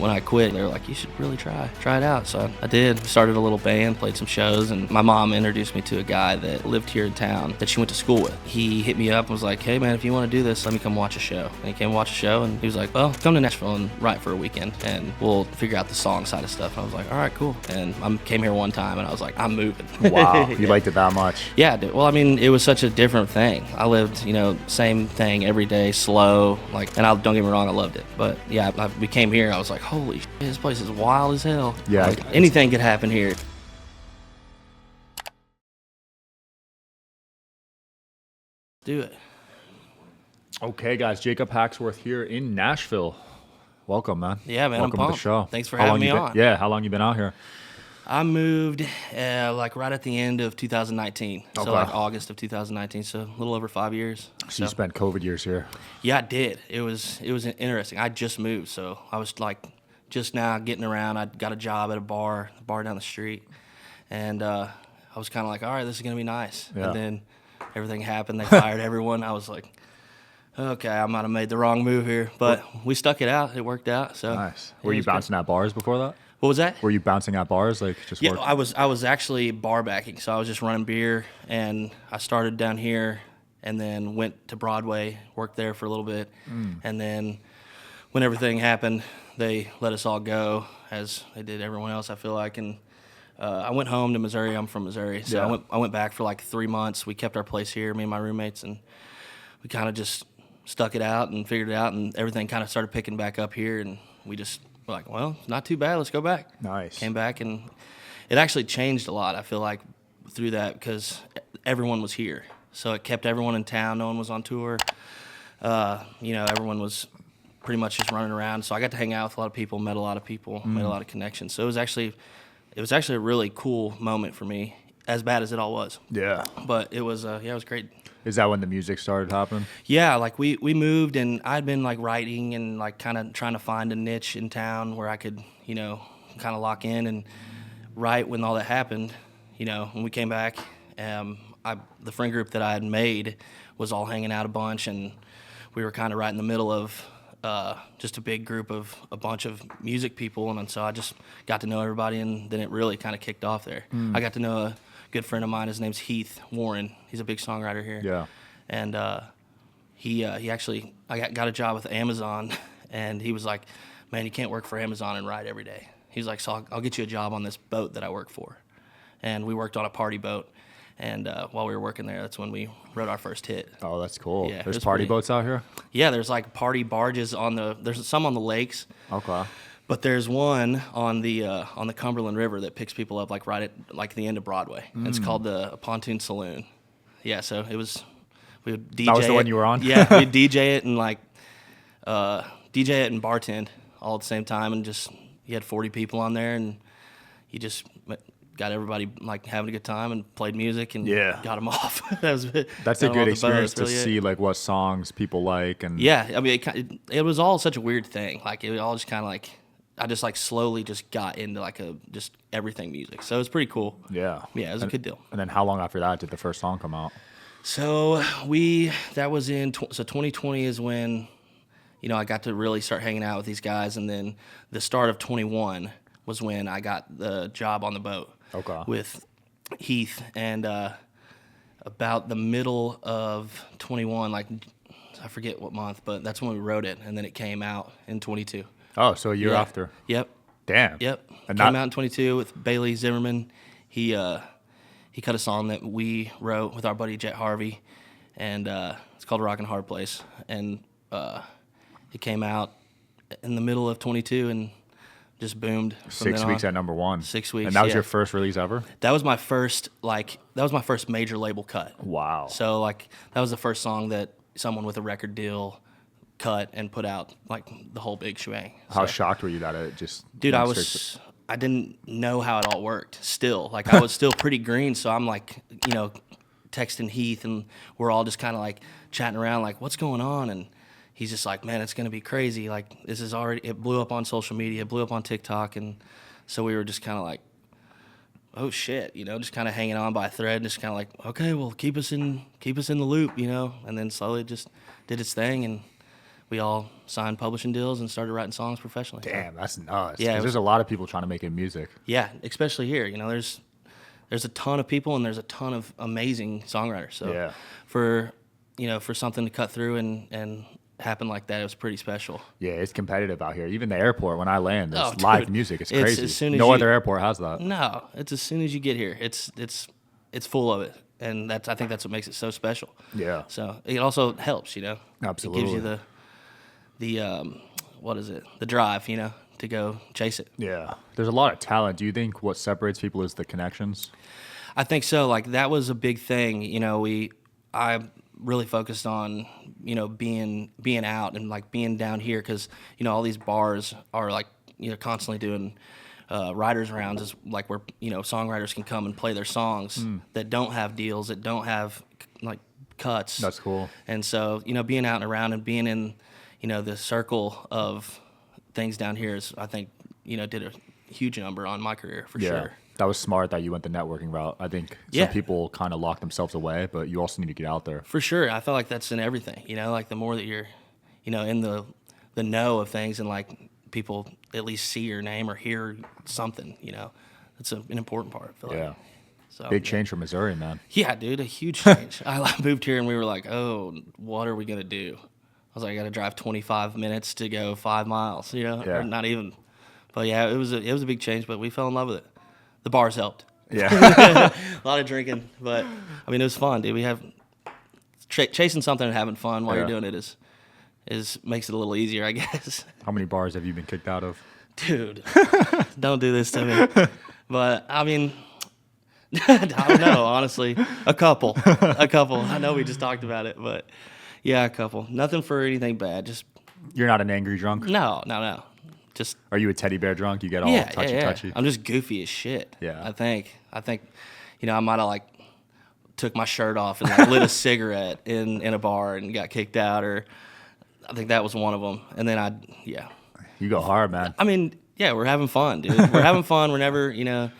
when I quit, they were like, you should really try it out. So I did. Started a little band, played some shows, and my mom introduced me to a guy that lived here in town that she went to school with. He hit me up and was like, hey man, if you want to do this, let me come watch a show. And he came watch a show, and he was like, well, come to Nashville and write for a weekend, and we'll figure out the song side of stuff. And I was like, all right, cool. And I came here one time, and I was like, I'm moving. Wow, you liked it that much? Yeah, dude. Well, I mean, it was such a different thing. I lived, same thing every day, slow, and don't get me wrong, I loved it. But yeah, we came here, I was like, holy shit, this place is wild as hell. Yeah. Like, anything could happen here. Do it. Okay, guys, Jacob Hackworth here in Nashville. Welcome, man. Yeah, man, Welcome I'm to pumped. the show. Thanks for having me on. Yeah, how long you been out here? I moved right at the end of 2019, Okay. so August of 2019, so a little over 5 years. So you spent COVID years here. Yeah, I did. It was interesting. I just moved, so I was just now getting around. I got a job at a bar down the street, and I was kind of like, all right, this is gonna be nice. Yeah. And then everything happened. They fired everyone. I was like, okay, I might have made the wrong move here, but we stuck it out. It worked out. So Nice. Were you bouncing at bars before that? What was that? Were you bouncing at bars, just Yeah, work? I was actually barbacking, so I was just running beer, and I started down here, and then went to Broadway, worked there for a little bit, and then when everything happened, they let us all go, as they did everyone else, I feel like, and I went home to Missouri. I'm from Missouri, so Yeah. I went back for 3 months. We kept our place here, me and my roommates, and we kind of just stuck it out and figured it out, and everything kind of started picking back up here, and we just were like, well, not too bad, let's go back. Nice. Came back, and it actually changed a lot, I feel like, through that, because everyone was here. So it kept everyone in town. No one was on tour. Everyone was pretty much just running around. So I got to hang out with a lot of people, met a lot of people, made a lot of connections. So it was actually a really cool moment for me, as bad as it all was. Yeah. But it was it was great. Is that when the music started happening? Yeah, we moved, and I'd been writing and kind of trying to find a niche in town where I could, kind of lock in and write when all that happened. When we came back, the friend group that I had made was all hanging out a bunch, and we were kind of right in the middle of just a big group of a bunch of music people, and so I just got to know everybody, and then it really kind of kicked off there. I got to know a good friend of mine. His name's Heath Warren. He's a big songwriter here. Yeah. And he actually, I got a job with Amazon, and he was like, man, you can't work for Amazon and write every day. He's like, so I'll get you a job on this boat that I work for. And we worked on a party boat, and while we were working there, that's when we wrote our first hit. Oh, that's cool. Yeah, There's it was party pretty- boats out here? Yeah, there's party barges there's some on the lakes, Okay. but there's one on the Cumberland River that picks people up right at the end of Broadway. It's called the Pontoon Saloon. Yeah, so we would DJ. That was the it. one you were on? Yeah, we'd DJ it and DJ it and bartend all at the same time, and just you had 40 people on there, and you just got everybody having a good time and played music and Yeah. got them off. That's a good experience to see what songs people like. And yeah, I mean it was all such a weird thing. It all just kind of I just slowly just got into just everything music. So it was pretty cool. Yeah. Yeah, it was a good deal. And then how long after that did the first song come out? So that was so 2020 is when, I got to really start hanging out with these guys, and then the start of 21 was when I got the job on the boat. Okay. With Heath, and about the middle of 21, I forget what month, but that's when we wrote it, and then it came out in 22. Oh, so a year Yeah. after. Yep. Damn. Yep. And Came out in 22 with Bailey Zimmerman. He cut a song that we wrote with our buddy Jet Harvey, and it's called Rockin' Hard Place. And it came out in the middle of 22 and just boomed. From 6 then weeks on. at number one. 6 weeks. And that was yeah. your first release ever? That was my first major label cut. Wow. So that was the first song that someone with a record deal cut and put out the whole big shebang. How So- shocked were you that it just... Dude, went straight I didn't know how it all worked still. I was still pretty green, so I'm texting Heath, and we're all just kind of chatting around what's going on? And he's just like, man, it's going to be crazy. This is already, it blew up on social media, blew up on TikTok. And so we were just kind of oh shit, just kind of hanging on by a thread, just kind of okay, well, keep us in the loop, and then slowly just did its thing, and we all signed publishing deals and started writing songs professionally. Damn, that's nuts. Yeah, 'Cause there's a lot of people trying to make it in music. Yeah, especially here. You know, there's a ton of people and there's a ton of amazing songwriters. So Yeah. for something to cut through and happen like that, it was pretty special. Yeah, it's competitive out here. Even the airport, when I land, there's Oh, live dude. music. It's It's crazy. as soon as No you- other airport has that. No, it's as soon as you get here. It's full of it, and I think that's what makes it so special. Yeah. So it also helps, you know. Absolutely. It gives you the drive, you know, to go chase it. Yeah. There's a lot of talent. Do you think what separates people is the connections? I think so. Like that was a big thing. You know, I really focused on, you know, being out and like being down here because, you know, all these bars are like, you know, constantly doing writers rounds, is like where, you know, songwriters can come and play their songs that don't have deals, that don't have like cuts. That's cool. And so, you know, being out and around and being in, you know, the circle of things down here is, I think, you know, did a huge number on my career for sure. That was smart that you went the networking route. I think Yeah. some people kind of lock themselves away, but you also need to get out there. For sure. I feel like that's in everything, you know, like the more that you're, you know, in the know of things and like people at least see your name or hear something, you know, that's an important part, I feel Yeah. like. So, Big change from Missouri, man. Yeah, dude, a huge change. I moved here and we were like, oh, what are we going to do? I was like, I got to drive 25 minutes to go 5 miles, you know, Yeah. or not even. But yeah, it was a big change, but we fell in love with it. The bars helped. Yeah. A lot of drinking, but I mean, it was fun, dude. We have chasing something and having fun while Yeah. you're doing it is makes it a little easier, I guess. How many bars have you been kicked out of? Dude, don't do this to me. But I mean, I don't know, honestly. A couple. I know we just talked about it, but yeah, a couple. Nothing for anything bad. Just You're not an angry drunk? no. Just Are you a teddy bear drunk? You get all yeah, touchy-touchy? I'm just goofy as shit. Yeah. I think, you know, I might have like took my shirt off and like lit a cigarette in a bar and got kicked out, or I think that was one of them. And then You go hard, man. I mean, yeah, we're having fun, dude. We're having fun. We're never, you know,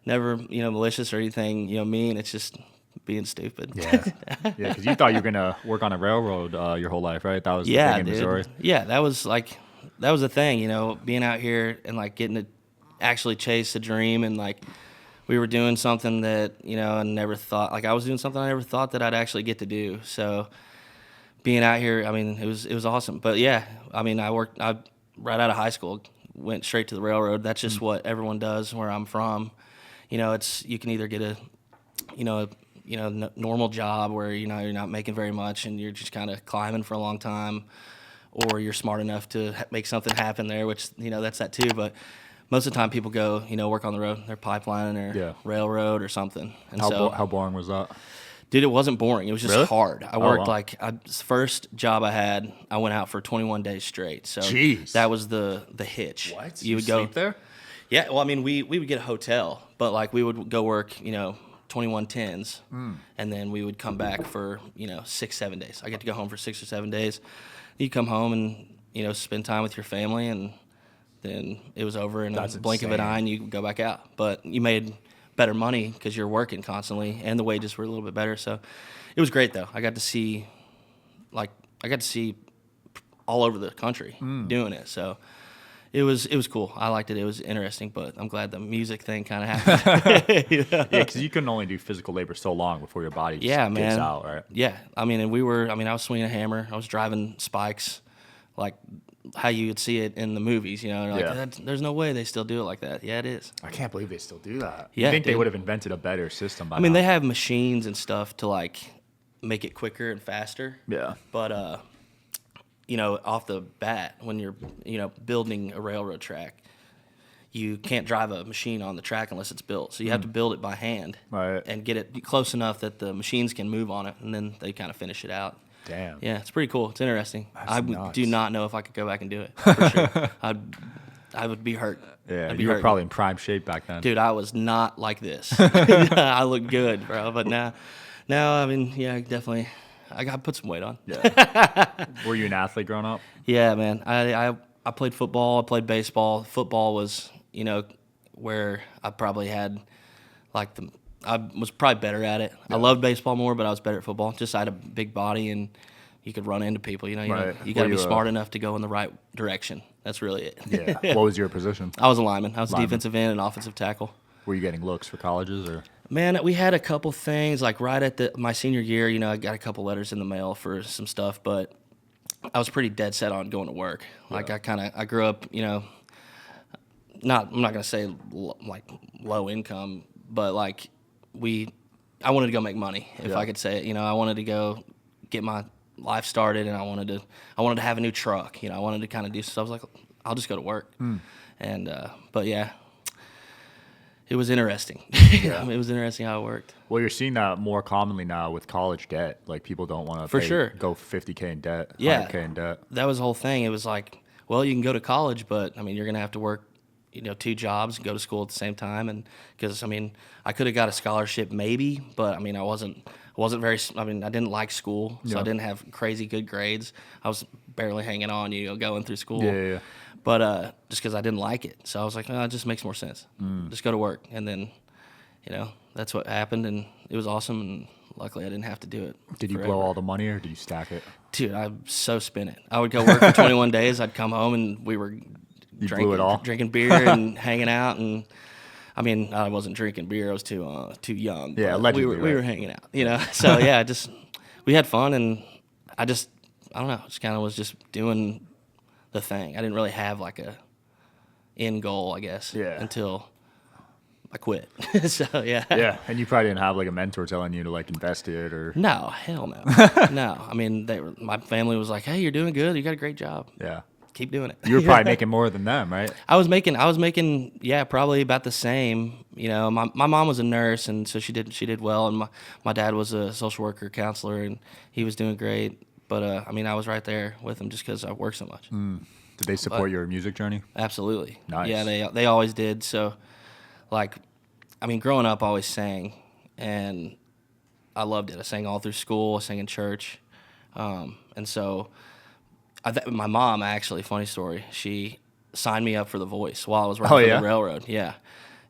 malicious or anything, you know, mean. It's just being stupid. Yeah. Yeah, because you thought you were going to work on a railroad your whole life, right? That was the Yeah, thing in dude. Missouri. Yeah, that was the thing, you know, being out here and like getting to actually chase a dream, and like we were doing something that, you know, I never thought, like I was doing something I never thought that I'd actually get to do. So being out here, I mean, it was awesome. But yeah, I mean, I right out of high school, went straight to the railroad. That's just what everyone does where I'm from. You know, you can either get a normal job where, you know, you're not making very much and you're just kind of climbing for a long time, or you're smart enough to make something happen there, which, you know, that's that too. But most of the time people go, you know, work on the road, they're pipelining or railroad or something. And How boring was that? dude, it wasn't boring. It was just Really? hard. I worked wow. first job I had, I went out for 21 days straight. So Jeez. that was the hitch. What? You would go sleep there? Yeah, well, I mean, we would get a hotel, but like we would go work, you know, 21 tens, and then we would come back for, you know, 6-7 days. I get to go home for 6 or 7 days. You come home and, you know, spend time with your family, and then it was over in That's a blink of an insane. eye, and you go back out. But you made better money because you're working constantly, and the wages were a little bit better. So it was great, though. I got to see all over the country doing it. So it was cool. I liked it. It was interesting, but I'm glad the music thing kind of happened. Yeah, because you couldn't only do physical labor so long before your body just Yeah, gives man. out, right? Yeah, I mean, I was swinging a hammer. I was driving spikes, like how you would see it in the movies. You know, Yeah. there's no way they still do it like that. Yeah, it is. I can't believe they still do that. Yeah, you think they dude. would have invented a better system by I mean, now. they have machines and stuff to like make it quicker and faster. Yeah. But you know, off the bat, when you're, you know, building a railroad track, you can't drive a machine on the track unless it's built. So you have to build it by hand, Right. and get it close enough that the machines can move on it, and then they kind of finish it out. Damn. Yeah, it's pretty cool. It's interesting. I nuts. do not know if I could go back and do it. For sure. I would be hurt. Yeah, I'd be you were hurting. probably in prime shape back then. Dude, I was not like this. I look good, bro. But now, I mean, yeah, definitely. I got to put some weight on. Yeah. Were you an athlete growing up? Yeah, man. I played football. I played baseball. Football was, you know, where I probably had I was probably better at it. I loved baseball more, but I was better at football. Just I had a big body, and, you could run into people. You Right. got to Were be you, smart enough to go in the right direction. That's really it. Yeah. What was your position? I was a lineman. I was Lineman. defensive end and offensive tackle. Were you getting looks for colleges or? Man, we had a couple things like right at my senior year. I got a couple letters in the mail for some stuff, but I was pretty dead set on going to work. Like I grew up, I'm not gonna say like low income, but like I wanted to go make money if I could say it. I wanted to go get my life started, and I wanted to have a new truck. I wanted to kind of do stuff. I was like, I'll just go to work, and but yeah. It was interesting. Yeah. It was interesting how it worked. Well, you're seeing that more commonly now with college debt. Like people don't want to go 50K in debt, 100K in debt. That was the whole thing. It was like, well, you can go to college, but you're going to have to work, 2 jobs and go to school at the same time. And because I could have got a scholarship maybe, but I wasn't very. I didn't like school, so I didn't have crazy good grades. I was barely hanging on, going through school. Yeah. But just because I didn't like it. So I was like, it just makes more sense. Just go to work. And then, that's what happened. And it was awesome. And luckily I didn't have to do it. Did you blow all the money or did you stack it? Dude, I so spent it. I would go work for 21 days. I'd come home and we were blew it all? drinking beer and hanging out. And I wasn't drinking beer. I was too young. Yeah, but allegedly, we were hanging out, So yeah, we had fun. And I don't know, just kind of was just doing the thing. I didn't really have like a end goal, I guess, until I quit. So yeah. Yeah, and you probably didn't have like a mentor telling you to like invest it or. No, hell no. No, my family was like, "Hey, you're doing good. You got a great job. Yeah. Keep doing it." You were probably making more than them, right? I was making, probably about the same. My mom was a nurse, and so she did well, and my dad was a social worker counselor, and he was doing great. But I was right there with him just because I worked so much. Did they support your music journey? Absolutely. Nice. Yeah, they always did. So, growing up, I always sang, and I loved it. I sang all through school. I sang in church, and so my mom actually, funny story, she signed me up for The Voice while I was working for the railroad. Yeah.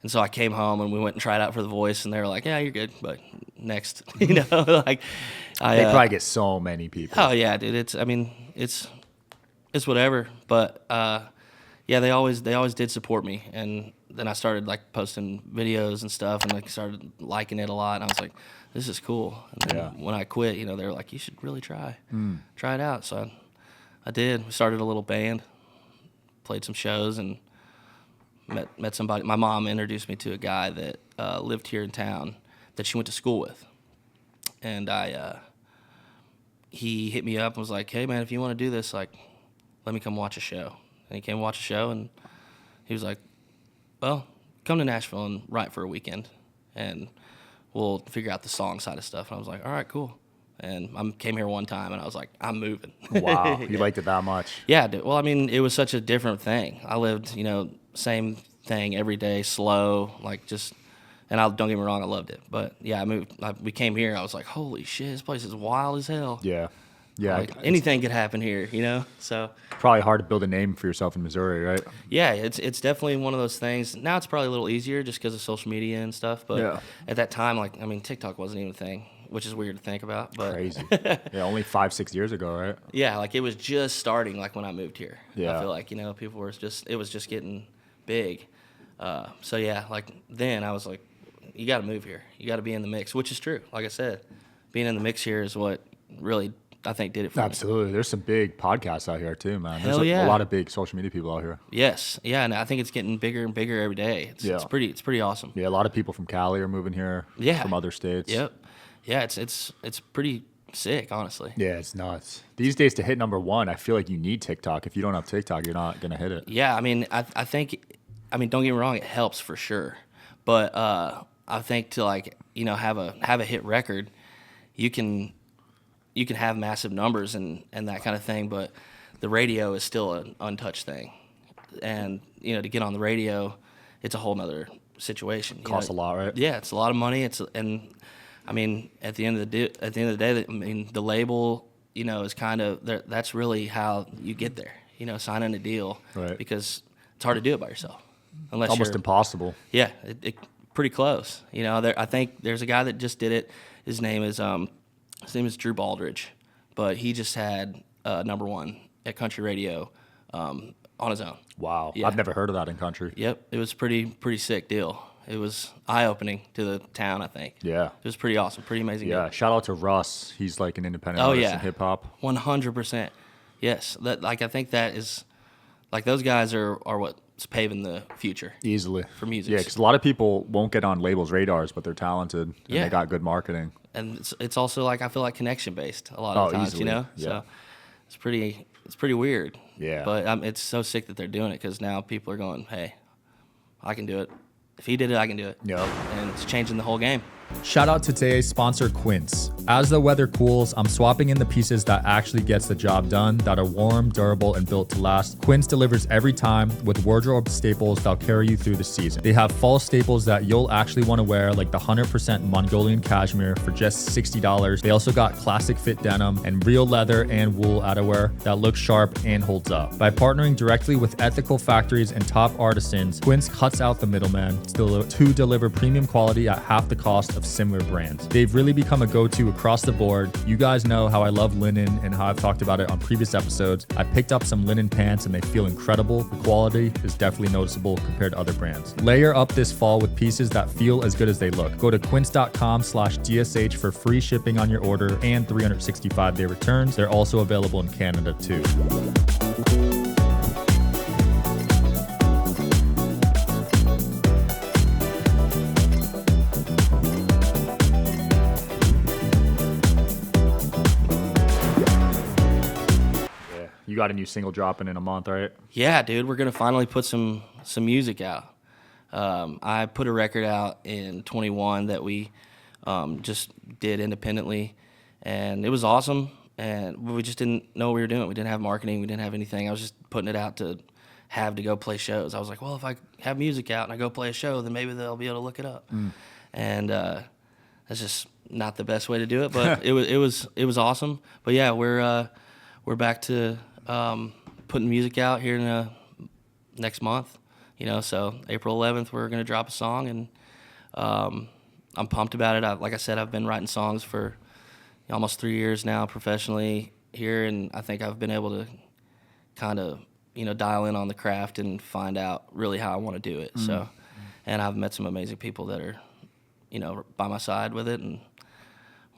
And so I came home and we went and tried out for The Voice, and they were like, "Yeah, you're good, but next," They probably get so many people. Oh yeah, dude. It's whatever. But they always did support me, and then I started like posting videos and stuff, and started liking it a lot, and I was like, "This is cool." And then when I quit, they were like, "You should really try it out." So I did. We started a little band, played some shows, and met somebody. My mom introduced me to a guy that lived here in town that she went to school with, and he hit me up and was like, "Hey man, if you want to do this, like, let me come watch a show." And he came watch a show, and he was like, "Well, come to Nashville and write for a weekend, and we'll figure out the song side of stuff." And I was like, "All right, cool." And I came here one time, and I was like, "I'm moving." Wow, you liked it that much? Yeah, dude. Well, it was such a different thing. I lived, same thing every day, slow, and don't get me wrong, I loved it. But yeah, I moved. We came here. I was like, "Holy shit, this place is wild as hell." Yeah. Anything could happen here, So probably hard to build a name for yourself in Missouri, right? yeah, it's definitely one of those things. Now it's probably a little easier just because of social media and stuff. But at that time, TikTok wasn't even a thing, which is weird to think about. But crazy. Yeah, only 5-6 years ago, right? Yeah, it was just starting when I moved here. Yeah. I feel like people were it was just getting big. So yeah, then I was like, you got to move here. You got to be in the mix, which is true. Like I said, being in the mix here is what really, I think, did it for me. Absolutely. There's some big podcasts out here too, man. There's a lot of big social media people out here. Yes. Yeah, and I think it's getting bigger and bigger every day. It's pretty awesome. Yeah, a lot of people from Cali are moving here. Yeah. From other states. Yep. Yeah, it's pretty sick, honestly. Yeah, it's nuts. These days to hit #1, I feel like you need TikTok. If you don't have TikTok, you're not gonna hit it. Yeah, I think, don't get me wrong, it helps for sure. But I think to have a hit record, you can have massive numbers and that kind of thing, but the radio is still an untouched thing. And to get on the radio, it's a whole nother situation. Costs a lot, right? Yeah, it's a lot of money. At the end of the day, the label, is kind of that's really how you get there. Signing a deal, right? Because it's hard to do it by yourself, unless almost impossible. Yeah, pretty close. I think there's a guy that just did it. His name is Drew Baldridge, but he just had #1 at country radio on his own. Wow. Yeah. I've never heard of that in country. Yep. It was pretty sick deal. It was eye-opening to the town, I think. Yeah. It was pretty awesome, pretty amazing. Yeah. Deal. Shout out to Russ. He's like an independent artist in hip hop. 100%. Yes. I think that is those guys are what's paving the future. Easily. For music. Yeah, because a lot of people won't get on labels' radars, but they're talented and they got good marketing. And it's also I feel like connection based a lot of times, easily. Yeah. So it's pretty weird. Yeah. But it's so sick that they're doing it because now people are going, hey, I can do it. If he did it, I can do it. Yep. And it's changing the whole game. Shout out to today's sponsor, Quince. As the weather cools, I'm swapping in the pieces that actually gets the job done, that are warm, durable, and built to last. Quince delivers every time with wardrobe staples that'll carry you through the season. They have fall staples that you'll actually want to wear, like the 100% Mongolian cashmere for just $60. They also got classic fit denim and real leather and wool outerwear that looks sharp and holds up. By partnering directly with ethical factories and top artisans, Quince cuts out the middleman to deliver premium quality at half the cost of similar brands. They've really become a go-to across the board. You guys know how I love linen and how I've talked about it on previous episodes. I picked up some linen pants and they feel incredible. The quality is definitely noticeable compared to other brands. Layer up this fall with pieces that feel as good as they look. Go to quince.com/DSH for free shipping on your order and 365-day returns. They're also available in Canada too. You got a new single dropping in a month, right? Yeah, dude, we're gonna finally put some music out. I put a record out in 21 that we just did independently, and it was awesome. And we just didn't know what we were doing. We didn't have marketing. We didn't have anything. I was just putting it out to go play shows. I was like, well, if I have music out and I go play a show, then maybe they'll be able to look it up. And that's just not the best way to do it, but it was awesome. But yeah, we're back to putting music out here in next month, so April 11th we're going to drop a song, and I'm pumped about it. Like I said, I've been writing songs for almost 3 years now professionally here, and I think I've been able to kind of dial in on the craft and find out really how I want to do it. So, and I've met some amazing people that are by my side with it, and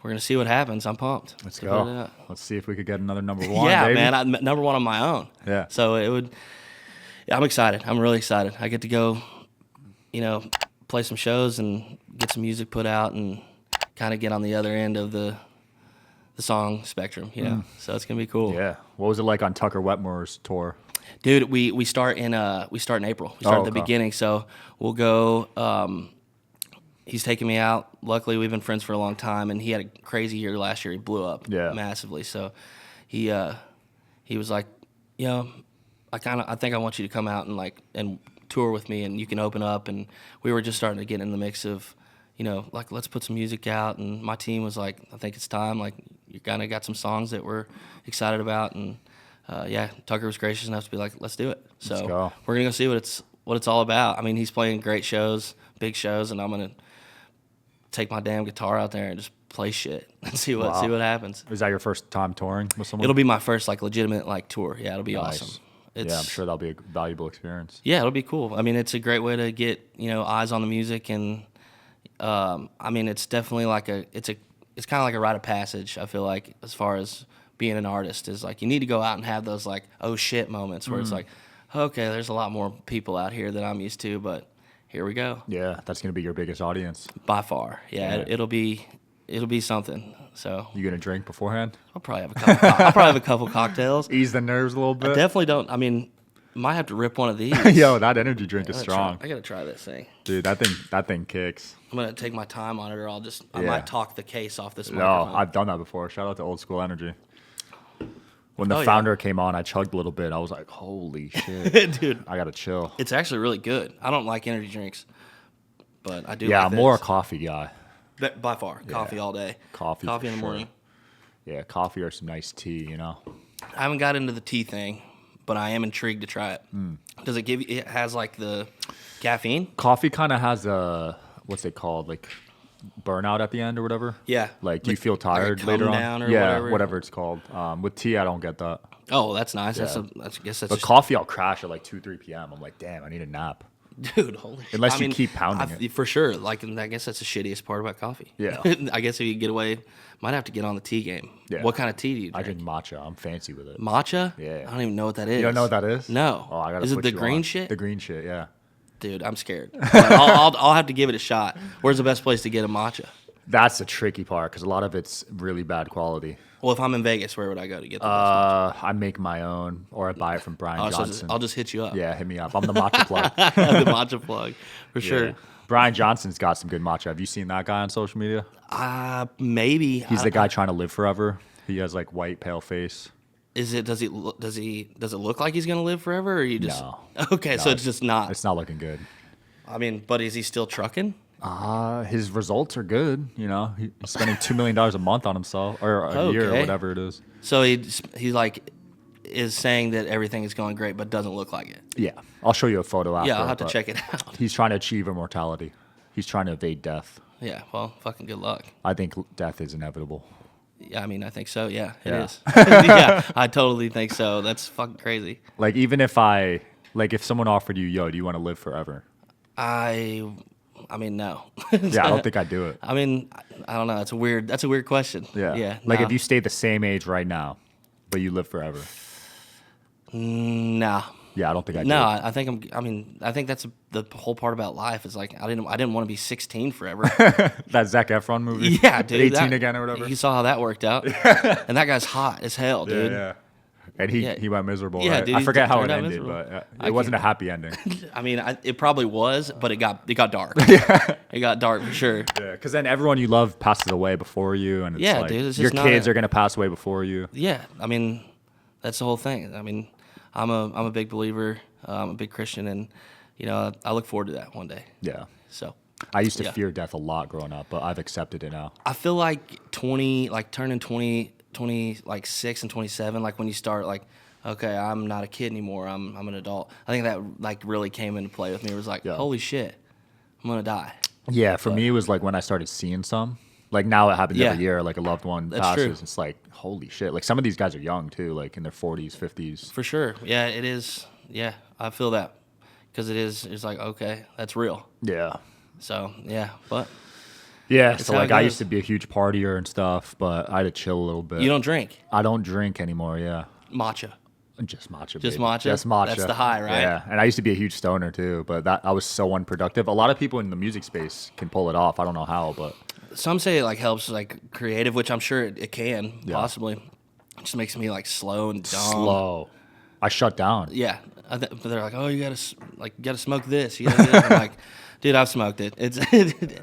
we're going to see what happens. I'm pumped. Let's go. Let's see if we could get another #1, yeah, baby. man. I'm #1 on my own. Yeah. So I'm excited. I'm really excited. I get to go, play some shows and get some music put out and kind of get on the other end of the song spectrum, So it's going to be cool. Yeah. What was it like on Tucker Wetmore's tour? Dude, we start in April. We start at the beginning. So we'll go, he's taking me out. Luckily, we've been friends for a long time, and he had a crazy year last year. He blew up massively. So he was like, I think I want you to come out and tour with me, and you can open up. And we were just starting to get in the mix of, let's put some music out. And my team was like, I think it's time. Like, you kind of got some songs that we're excited about. And Tucker was gracious enough to be like, let's do it. So we're gonna go see what it's all about. I mean, he's playing great shows, big shows, and I'm gonna take my damn guitar out there and just play shit and see what happens. Is that your first time touring with someone? It'll be my first legitimate tour. Yeah, it'll be awesome. I'm sure that'll be a valuable experience. Yeah, it'll be cool. I mean, it's a great way to get eyes on the music, and I mean, it's definitely it's kind of like a rite of passage. I feel like as far as being an artist is you need to go out and have those oh shit moments where it's okay, there's a lot more people out here than I'm used to, but here we go. Yeah, that's gonna be your biggest audience by far. Yeah. It'll be something. So you gonna drink beforehand? I'll probably have a couple cocktails. Ease the nerves a little bit. I definitely don't. I mean, might have to rip one of these. Yo, that energy drink is strong. I gotta try this thing, dude. That thing kicks. I'm gonna take my time on it, or I might talk the case off this microphone. No, I've done that before. Shout out to Old School Energy. When the founder came on, I chugged a little bit. I was like, holy shit. Dude. I got to chill. It's actually really good. I don't like energy drinks, but I do I'm like more a coffee guy. By far. Coffee all day. Coffee in the morning. Yeah, coffee or some nice tea, I haven't got into the tea thing, but I am intrigued to try it. Does it give you, it has the caffeine? Coffee kind of has what's it called? burnout at the end or whatever. Yeah. Like, do you feel tired like later on? down or yeah, whatever it's called. With tea, I don't get that. Oh, that's nice. Yeah. I guess that's But coffee, I'll crash at like 2-3 p.m. I'm like, damn, I need a nap. dude, holy shit. Unless you keep pounding it. For sure. Like, I guess that's the shittiest part about coffee. Yeah. I guess if you get away, might have to get on the tea game. Yeah. What kind of tea do you I drink? drink matcha. I'm fancy with it. Matcha? Yeah. I don't even know what that is. You don't know what that is? No. Oh, I gotta. Is it put the you green on. shit? The green shit, yeah. Dude, I'm scared. But I'll have to give it a shot. Where's the best place to get a matcha? That's the tricky part because a lot of it's really bad quality. Well, if I'm in Vegas, where would I go to get the best matcha? I make my own, or I buy it from Brian So Johnson. I'll just hit you up. Yeah, hit me up. I'm the matcha plug. The matcha plug, for sure. Yeah. Brian Johnson's got some good matcha. Have you seen that guy on social media? Maybe. He's the guy trying to live forever. He has like white, pale face. Does it look like he's gonna live forever, or you just No. Okay, No, so it's just not. It's not looking good. I mean, but is he still trucking? His results are good. You know, he's spending $2 million a month on himself, or a year, or Okay. whatever it is. So he like is saying that everything is going great, but doesn't look like it. Yeah, I'll show you a photo after. Yeah, I'll have to but check it out. He's trying to achieve immortality. He's trying to evade death. Yeah, well, fucking good luck. I think death is inevitable. Yeah, I mean, I think so. Yeah, it Yeah. is. Yeah, I totally think so. That's fucking crazy. Like, even if if someone offered you, yo, do you want to live forever? I mean, no. Yeah, I don't think I'd do it. I mean, I don't know. That's a weird question. Yeah. Yeah. Like, no. if you stay the same age right now, but you live forever. Nah. Yeah, I don't think I'd No, do it. I think that's the whole part about life is like I didn't want to be 16 forever. That Zac Efron movie? Yeah, dude. 18 again or whatever? You saw how that worked out. And that guy's hot as hell, dude. Yeah. And he went miserable, Yeah, right? dude, I he forget how it turned out ended, miserable. but it wasn't a happy ending. I mean, it probably was, but it got dark. It got dark for sure. Yeah, because then everyone you love passes away before you, and it's Yeah, like dude, it's your just kids are going to pass away before you. Yeah, I mean, that's the whole thing. I mean, I'm a big believer. I'm a big Christian, and I look forward to that one day. Yeah. So I used to Yeah. fear death a lot growing up, but I've accepted it now. I feel like turning 20, like 6 and 27, like when you start like, okay, I'm not a kid anymore. I'm an adult. I think that like really came into play with me. It was like, Yeah. holy shit, I'm gonna die. Yeah, for me, it was like when I started seeing some. Like now it happens Yeah. every year, like a loved one That's passes. true. It's like, holy shit. Like some of these guys are young too, like in their 40s, 50s. For sure. Yeah, it is. Yeah, I feel that because it's like, okay, that's real. Yeah. So yeah, but Yeah, It's so how like it I goes. used to be a huge partier and stuff, but I had to chill a little bit. you don't drink I don't drink anymore, yeah. matcha. Just matcha. Just baby. matcha? Just matcha. That's the high, right? Yeah, and I used to be a huge stoner too, but I was so unproductive. A lot of people in the music space can pull it off. I don't know how, but Some say it like helps like creative, which I'm sure it can Yeah. possibly. It just makes me like slow and dumb. slow. I shut down. Yeah, but they're like, oh, you gotta smoke this. You gotta do this. I'm like, dude, I've smoked it. It's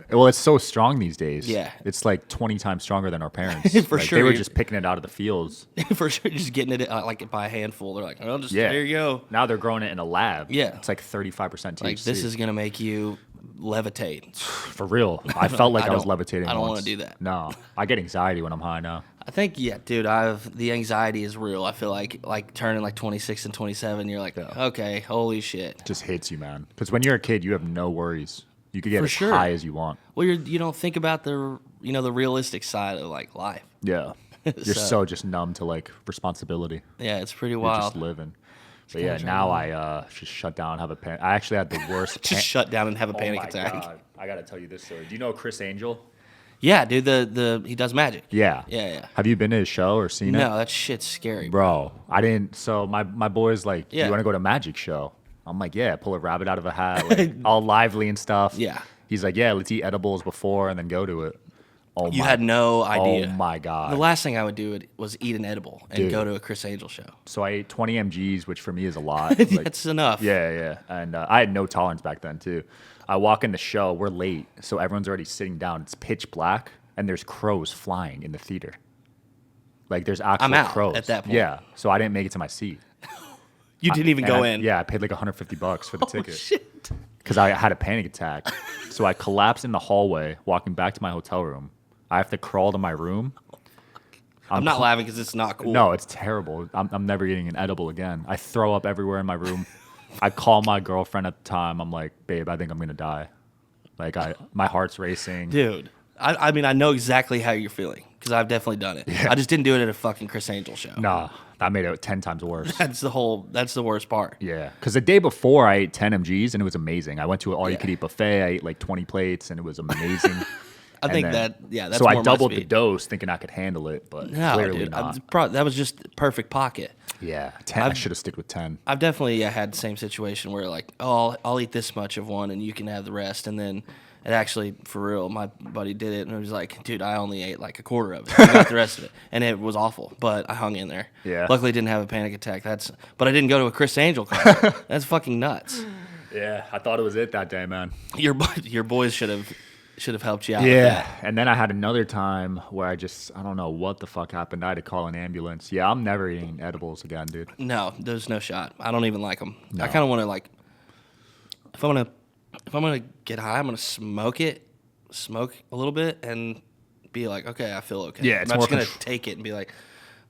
Well, it's so strong these days. Yeah. It's like 20 times stronger than our parents. For Like, sure. They were just picking it out of the fields. for sure just getting it like by a handful. They're like, oh, just Yeah. there you go. Now they're growing it in a lab. Yeah. It's like 35% THC. Like this is gonna make you levitate. For real. I felt like I was don't- levitating I don't wanna once. do that. No. I get anxiety when I'm high now. I think yeah, dude. The anxiety is real. I feel like turning like 26 and 27. You're like, okay, holy shit. It just hits you, man. Because when you're a kid, you have no worries. You could get For as sure. high as you want. Well, you don't think about the the realistic side of like life. Yeah. You're So- so just numb to like responsibility. Yeah, it's pretty You're wild. just living. But kinda yeah, now I just shut down, have a panic. I actually had the worst. Just shut down and have a panic oh my attack. God. I gotta tell you this story. Do you know Chris Angel? Yeah, dude. The he does magic. Yeah. Yeah. Have you been to his show or seen it? No, that shit's scary, Bro, I didn't. So my boy's like, Yeah. you want to go to a magic show? I'm like, yeah, pull a rabbit out of a hat, like, all lively and stuff. Yeah. He's like, yeah, let's eat edibles before and then go to it. Oh You my, had no idea. Oh my God. The last thing I would do was eat an edible and Dude. go to a Chris Angel show. So I ate 20 mgs, which for me is a lot. Like, That's enough. yeah. And I had no tolerance back then too. I walk in the show, we're late, so everyone's already sitting down. It's pitch black, and there's crows flying in the theater. Like there's actual I'm out crows at that point. Yeah. So I didn't make it to my seat. You didn't even And go I- in. Yeah, I paid like $150 for the ticket. Shit. Because I had a panic attack. So I collapsed in the hallway, walking back to my hotel room. I have to crawl to my room. I'm not laughing because it's not cool. No, it's terrible. I'm never eating an edible again. I throw up everywhere in my room. I call my girlfriend at the time. I'm like, babe, I think I'm gonna die. Like my heart's racing. dude. I mean, I know exactly how you're feeling because I've definitely done it. Yeah. I just didn't do it at a fucking Chris Angel show. Nah, that made it 10 times worse. That's the worst part. Yeah, because the day before I ate 10 MGs and it was amazing. I went to an all-you-could-eat buffet. I ate like 20 plates and it was amazing. I think that's so more I my doubled the speed. dose thinking I could handle it, but No, clearly dude, not. that was just perfect pocket. Yeah, 10. I should have stick with 10. I've definitely had the same situation where like, oh, I'll eat this much of one and you can have the rest, and then it actually, for real, my buddy did it and it was like, dude, I only ate like a quarter of it. I got the rest of it, and it was awful, but I hung in there. Yeah. Luckily, didn't have a panic attack. But I didn't go to a Chris Angel concert. That's fucking nuts. Yeah, I thought it was it that day, man. Your boys should have helped you out. Yeah, with that. and then I had another time where I don't know what the fuck happened. I had to call an ambulance. Yeah, I'm never eating edibles again, dude. No, there's no shot. I don't even like them. No. I kind of want to like, if I'm gonna get high, I'm gonna smoke a little bit, and be like, okay, I feel okay. Yeah, I'm it's not more just gonna take it and be like,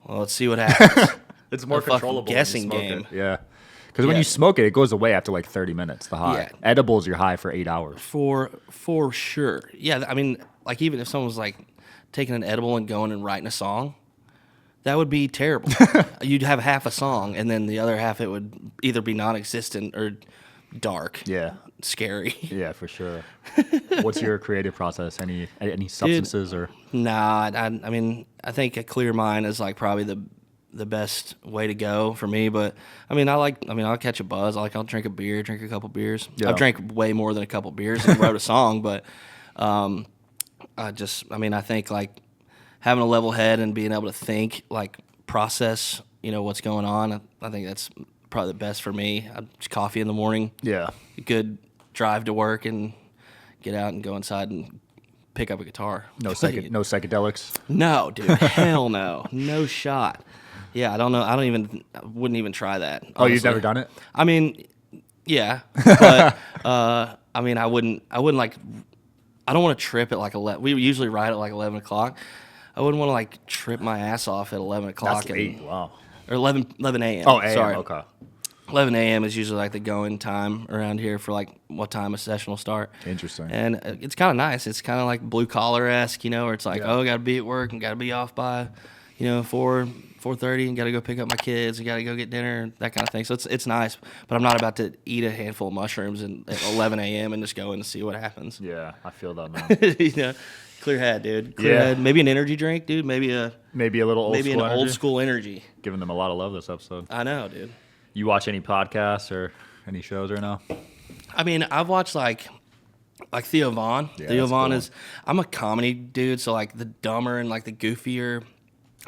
well, let's see what happens. It's more A fucking controllable. guessing when you smoke game. it. Yeah, because when Yeah. you smoke it, it goes away after like 30 minutes. The high. Yeah. Edibles, you're high for 8 hours. For sure. Yeah, I mean, like even if someone was like taking an edible and going and writing a song, that would be terrible. You'd have half a song, and then the other half it would either be non-existent or dark. Yeah. Scary. Yeah, for sure. What's your creative process? Any substances or? Nah, I mean, I think a clear mind is like probably the best way to go for me. But I mean, I'll catch a buzz. I'll drink a beer, drink a couple beers. Yeah. I've drank way more than a couple beers and wrote a song, but I think like having a level head and being able to think, like process, what's going on. I think that's probably the best for me. Just coffee in the morning. Yeah. A good drive to work and get out and go inside and pick up a guitar. No psychedelics. No, dude. Hell no. No shot. Yeah, I don't know. I wouldn't even try that. Oh, you've honestly. never done it? I mean, yeah, but I mean, I wouldn't like. I don't want to trip at like 11. We usually ride at like 11 o'clock. I wouldn't want to like trip my ass off at 11 o'clock. That's late. Wow. Or 11 a.m. Oh, AM. Sorry. Okay. 11 a.m. is usually like the going time around here for like what time a session will start. Interesting. And it's kind of nice. It's kind of like blue collar esque, where it's like, Yeah. oh, I got to be at work and got to be off by, 4:30 and got to go pick up my kids and got to go get dinner, that kind of thing. So it's nice, but I'm not about to eat a handful of mushrooms at 11 a.m. and just go in and see what happens. Yeah, I feel that, man. Clear head, dude. Clear Yeah. head. Maybe an energy drink, dude. Maybe Maybe a little old school an energy. old school energy. Giving them a lot of love this episode. I know, dude. You watch any podcasts or any shows right now? I mean, I've watched like Theo Vaughn. Yeah, Theo that's Vaughn cool. is. I'm a comedy dude, so like the dumber and like the goofier,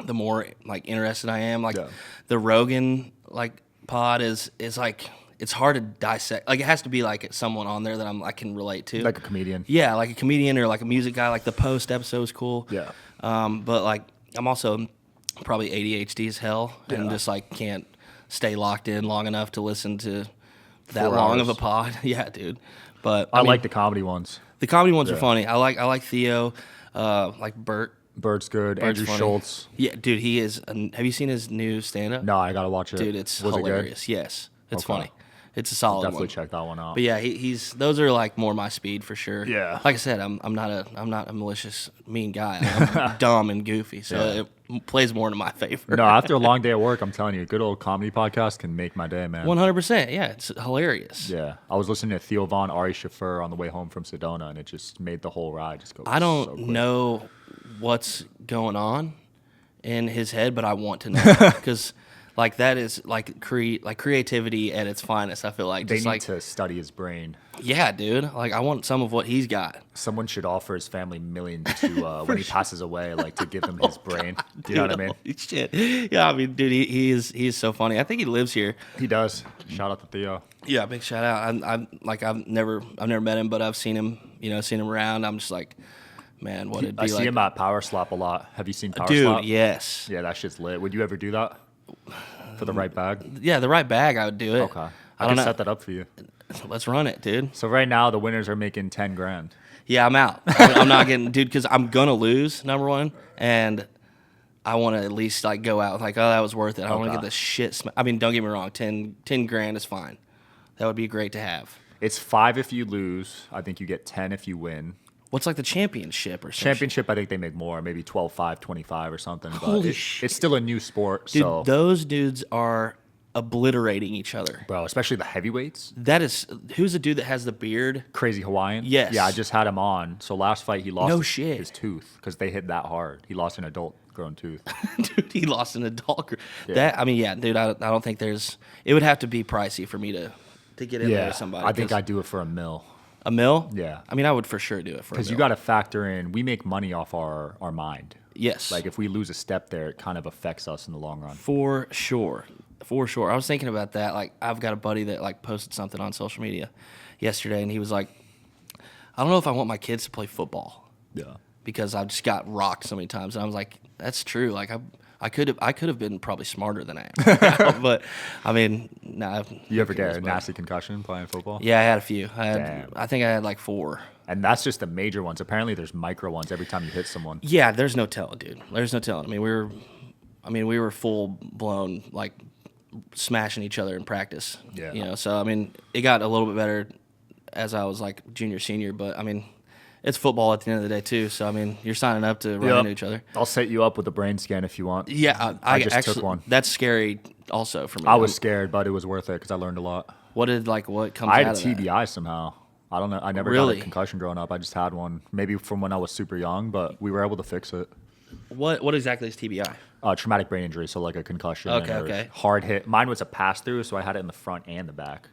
the more like interested I am. Like Yeah. the Rogan like pod is like it's hard to dissect. Like it has to be like someone on there that I can relate to. Like a comedian. Yeah, like a comedian or like a music guy. Like the Post episode is cool. Yeah. But like I'm also probably ADHD as hell and Yeah. just like can't stay locked in long enough to listen to that 4 long of hours. a pod. Yeah, dude. But I mean, like the comedy ones. the comedy ones are Yeah. funny. I like Theo, like Bert. Bert's good. Bert's Andrew funny. Schultz. Yeah, dude, he is. Have you seen his new stand-up? No, I gotta watch it. Dude, it's Was it good? hilarious. Yes, it's Okay. funny. It's a solid Definitely one. check that one out. But yeah, he's those are like more my speed for sure. Yeah. Like I said, I'm not a malicious mean guy. I'm dumb and goofy, so Yeah. it plays more into my favor. No, after a long day at work, I'm telling you, a good old comedy podcast can make my day, man. 100%. Yeah, it's hilarious. Yeah, I was listening to Theo Vaughn, Ari Shaffer on the way home from Sedona, and it just made the whole ride just go. I so don't quick. know what's going on in his head, but I want to know because like that is like creativity at its finest. I feel like They just need like to study his brain. yeah, dude. Like I want some of what he's got. Someone should offer his family millions to when he passes away, like to give him his brain. You know what I mean? Holy shit. Yeah, I mean, dude, he is so funny. I think he lives here. He does. Shout out to Theo. Yeah, big shout out. I've never met him, but I've seen him. Seen him around. I'm just like, man, what it'd be I like. see him at Power Slap a lot. Have you seen Power Dude, Slap? yes. Yeah, that shit's lit. Would you ever do that for the right bag? Yeah, the right bag, I would do it. Okay, I I don't can know. set that up for you. Let's run it, dude. So right now the winners are making 10 grand. Yeah, I'm out. I'm not getting, dude, because I'm gonna lose, number one, and I want to at least like go out with like, oh, that was worth it. I don't want to Okay. get the shit. I mean, don't get me wrong, 10 grand is fine. That would be great to have. It's 5 if you lose. I think you get 10 if you win. What's like the championship or something? Championship, I think they make more, maybe 12.5, 25 or something. But Holy shit. it's still a new sport. Dude, so those dudes are obliterating each other. bro, especially the heavyweights. That is, who's the dude that has the beard? Crazy Hawaiian. Yes. Yeah, I just had him on. So last fight he lost No his, shit. his tooth because they hit that hard. He lost an adult grown tooth. Dude, he lost an adult. Yeah. That, I mean, yeah, dude, I don't think there's, it would have to be pricey for me to get in there Yeah, with somebody. I think 'cause I'd do it for $1 million. a mil? Yeah. I mean, I would for sure do it for a Because you mil. got to factor in, we make money off our mind. Yes. Like if we lose a step there, it kind of affects us in the long run. For sure. For sure. I was thinking about that. Like, I've got a buddy that like posted something on social media yesterday, and he was like, I don't know if I want my kids to play football Yeah. because I've just got rocked so many times. And I was like, that's true. Like, I could have been probably smarter than I am. But I mean, nah. You ever who get cares, a but- nasty concussion playing football? Yeah, I had a few. Damn. I think I had like 4. And that's just the major ones. Apparently there's micro ones every time you hit someone. Yeah, there's no telling, dude. There's no telling. I mean, we were full blown like smashing each other in practice. Yeah. You know, so I mean, it got a little bit better as I was like junior, senior, but I mean, it's football at the end of the day too. So I mean, you're signing up to run into each other. I'll set you up with a brain scan if you want. Yeah, I just actually, took one. That's scary also for me. I was scared, but it was worth it because I learned a lot. What comes I had out a of that? TBI somehow. I don't know. I never Really? got a concussion growing up. I just had one, maybe from when I was super young, but we were able to fix it. What exactly is TBI? Traumatic brain injury, so like a concussion. Okay, and okay. Hard hit. Mine was a pass through, so I had it in the front and the back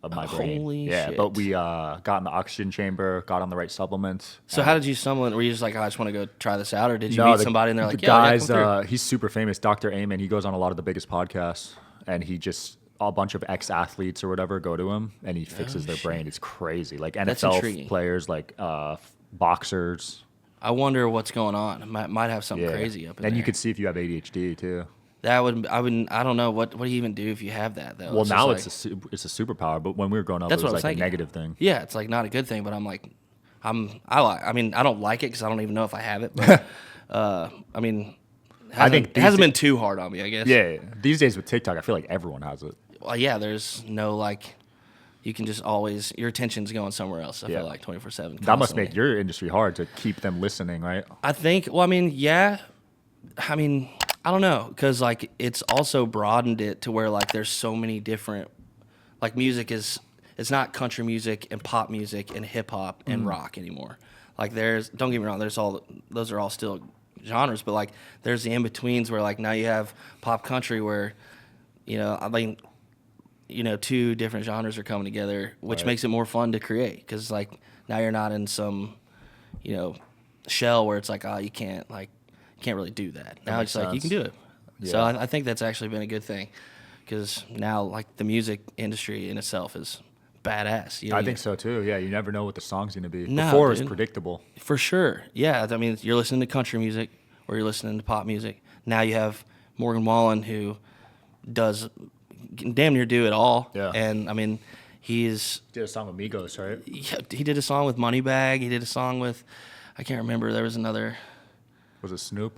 of my brain. Holy yeah, shit. but we got in the oxygen chamber, got on the right supplements. So how did you stumble in? Were you just like, I just want to go try this out, or did you No, meet somebody and they're like, the yeah, guys, come through? he's super famous, Dr. Amen. He goes on a lot of the biggest podcasts, and he just a bunch of ex-athletes or whatever go to him, and he fixes their brain. It's crazy. Like That's NFL intriguing. players, like boxers. I wonder what's going on. Might have something Yeah. crazy up in And there. you could see if you have ADHD too. That would I don't know what do you even do if you have that though. Well, It's now just like, it's a superpower, but when we were growing up, That's it was what I was like a thinking. negative thing. yeah, it's like not a good thing, but I'm like I mean I don't like it because I don't even know if I have it, but I mean think it hasn't these been too hard on me, I guess. Yeah, these days with TikTok, I feel like everyone has it. Well, yeah, there's no like you can just always your attention's going somewhere else. I Yeah. feel like 24/7. That must make your industry hard to keep them listening, right? I think. Well, I mean, yeah. I mean, I don't know, because like it's also broadened it to where like there's so many different, like music is. It's not country music and pop music and hip hop and rock anymore. Like don't get me wrong, those are all still genres, but like there's the in betweens where like now you have pop country where, I mean, 2 different genres are coming together, which Right. makes it more fun to create because like now you're not in some, shell where it's like, oh, you can't really do that. Now makes it's like you can sense. do it. So Yeah. I think that's actually been a good thing because now like the music industry in itself is badass. I think so too. Yeah, you never know what the song's gonna be. No, Before it was dude. predictable. For sure. Yeah. I mean, you're listening to country music or you're listening to pop music. Now you have Morgan Wallen who does damn near do it all. Yeah. And I mean, he's Did a song with Migos, right? he did a song with Moneybagg. He did a song with I can't remember. There was another. Was it Snoop?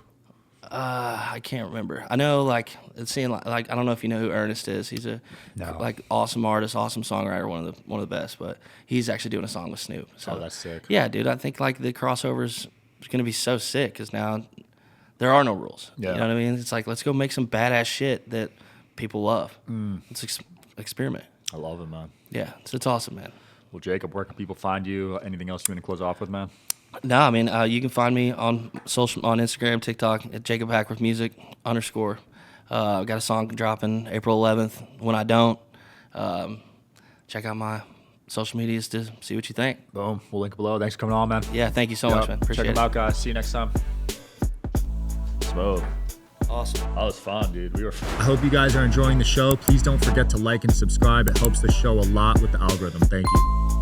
I can't remember. I know like it's seeing like I don't know if you know who Ernest is. He's a No. like awesome artist, awesome songwriter, one of the best. But he's actually doing a song with Snoop. So Oh, that's sick. yeah, dude. I think like the crossovers is gonna be so sick because now there are no rules. Yeah. You know what I mean? It's like let's go make some badass shit that people love. Let's experiment. I love it, man. Yeah, it's awesome, man. Well, Jacob, where can people find you? Anything else you want to close off with, man? No, I mean, you can find me on Instagram, TikTok at Jacob Hackworth Music _ I've got a song dropping April 11th. When I don't, check out my social medias to see what you think. Boom. We'll link below. Thanks for coming on, man. Yeah, thank you so much, man. Appreciate Check it. them out, guys. See you next time. Smooth. Awesome. That was fun, dude. We were. I hope you guys are enjoying the show. Please don't forget to like and subscribe. It helps the show a lot with the algorithm. Thank you.